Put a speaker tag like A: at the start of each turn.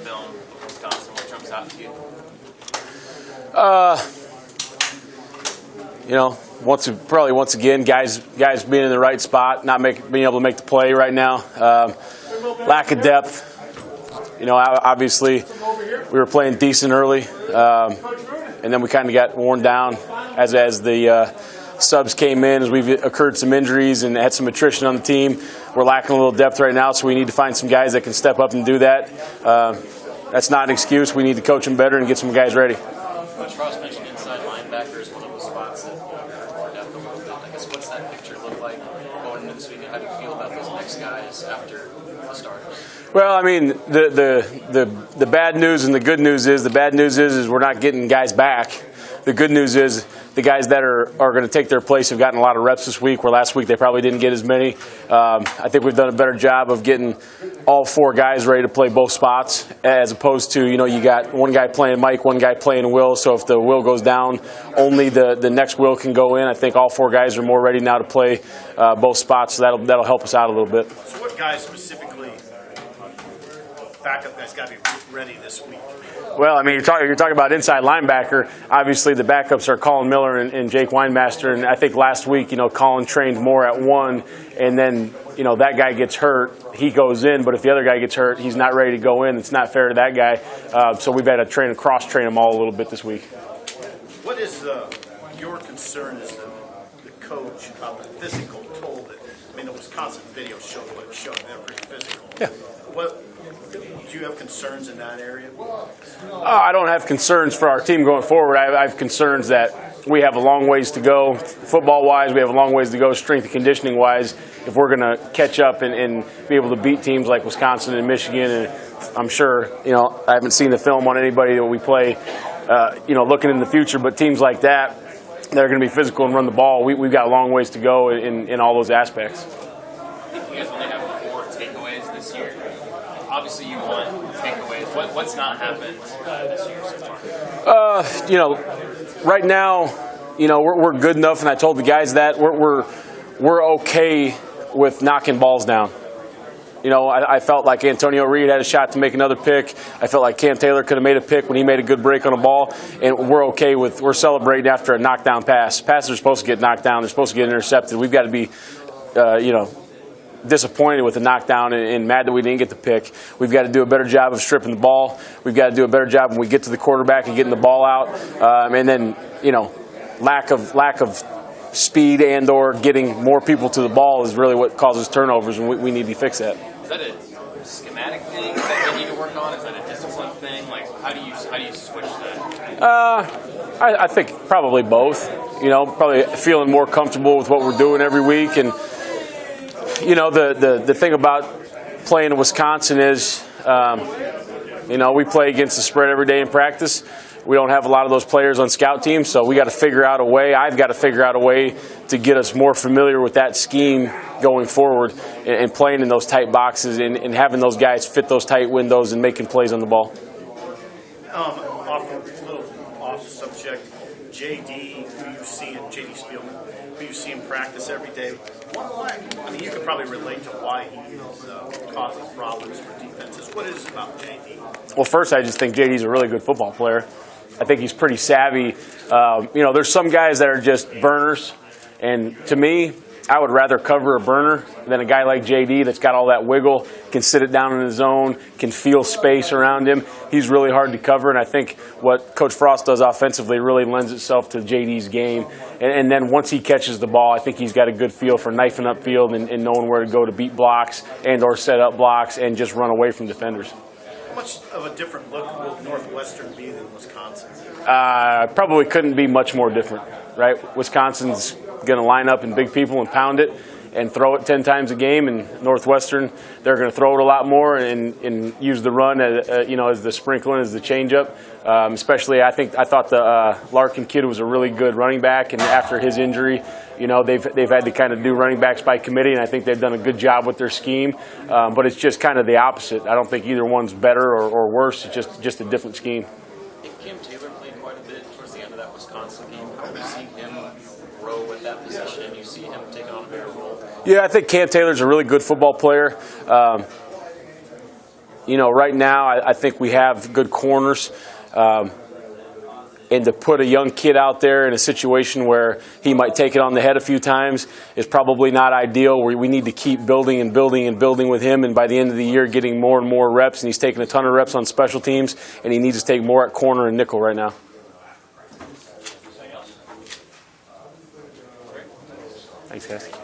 A: film of Wisconsin? What jumps out to you?
B: Once again, guys being in the right spot, not being able to make the play right now. Lack of depth. Obviously, we were playing decent early, and then we kind of got worn down as the subs came in, as we've occurred some injuries and had some attrition on the team. We're lacking a little depth right now, so we need to find some guys that can step up and do that. That's not an excuse. We need to coach them better and get some guys ready.
A: Coach Frost mentioned inside linebacker is one of those spots that for depth a little bit. I guess what's that picture look like going into this weekend? How do you feel about those next guys after the starters?
B: Well, I mean, the bad news and the good news is, the bad news is we're not getting guys back. The good news is the guys that are going to take their place have gotten a lot of reps this week, where last week they probably didn't get as many. I think we've done a better job of getting all four guys ready to play both spots, as opposed to, you got one guy playing Mike, one guy playing Will. So if the Will goes down, only the next Will can go in. I think all four guys are more ready now to play both spots, so that'll help us out a little bit.
C: So what guys specifically, backup guys, got to be ready this week?
B: Well, I mean, you're talking about inside linebacker. Obviously, the backups are Colin Miller and Jake Weinmaster. And I think last week, Colin trained more at one, and then, that guy gets hurt, he goes in. But if the other guy gets hurt, he's not ready to go in. It's not fair to that guy. So we've had to cross-train them all a little bit this week.
C: What is your concern as the coach about the physical toll that, the Wisconsin video showed what it showed. They're pretty physical.
B: Yeah.
C: Do you have concerns in that area?
B: I don't have concerns for our team going forward. I have concerns that we have a long ways to go. Football-wise, we have a long ways to go, strength and conditioning-wise, if we're going to catch up and be able to beat teams like Wisconsin and Michigan. And I'm sure, I haven't seen the film on anybody that we play, looking in the future, but teams like that are going to be physical and run the ball. We've got a long ways to go in all those aspects.
A: You guys only have 4 takeaways this year. Obviously, you want takeaways. What's not happened this year so far?
B: Right now, we're good enough, and I told the guys that we're okay with knocking balls down. I felt like Antonio Reed had a shot to make another pick. I felt like Cam Taylor could have made a pick when he made a good break on a ball, and we're celebrating after a knockdown pass. Passes are supposed to get knocked down. They're supposed to get intercepted. We've got to be, disappointed with the knockdown and mad that we didn't get the pick. We've got to do a better job of stripping the ball. We've got to do a better job when we get to the quarterback and getting the ball out. And then, lack of speed and or getting more people to the ball is really what causes turnovers, and we need to fix that.
A: Is that a schematic thing that you need to work on? Is that a discipline thing? Like, how do you switch that?
B: I think probably both. Probably feeling more comfortable with what we're doing every week. And the thing about playing in Wisconsin is, we play against the spread every day in practice. We don't have a lot of those players on scout teams, so we got to figure out a way. I've got to figure out a way to get us more familiar with that scheme going forward and playing in those tight boxes and having those guys fit those tight windows and making plays on the ball.
C: Off subject, JD, JD Spielman, who you see in practice every day. You could probably relate to why he is causing problems for defenses. What is it about JD?
B: Well, first, I just think JD's a really good football player. I think he's pretty savvy. There's some guys that are just burners, and to me, I would rather cover a burner than a guy like JD that's got all that wiggle, can sit it down in his zone, can feel space around him. He's really hard to cover, and I think what Coach Frost does offensively really lends itself to JD's game. And then once he catches the ball, I think he's got a good feel for knifing upfield and knowing where to go to beat blocks and or set up blocks and just run away from defenders.
C: How much of a different look will Northwestern be than Wisconsin?
B: Probably couldn't be much more different, right? Wisconsin's going to line up in big people and pound it and throw it 10 times a game, and Northwestern, they're going to throw it a lot more and use the run as the sprinkling, as the changeup. Especially, I thought the Larkin kid was a really good running back, and after his injury, they've had to kind of do running backs by committee, and I think they've done a good job with their scheme. But it's just kind of the opposite. I don't think either one's better or worse. It's just a different scheme.
A: Cam Taylor played quite a bit towards the end of that Wisconsin game. How have you seen him grow with that position? You see him taking on a bigger role?
B: Yeah, I think Cam Taylor's a really good football player. you know, right now I think we have good corners. And to put a young kid out there in a situation where he might take it on the head a few times is probably not ideal. We need to keep building and building and building with him, and by the end of the year getting more and more reps. And he's taking a ton of reps on special teams, and he needs to take more at corner and nickel right now. Thanks, guys.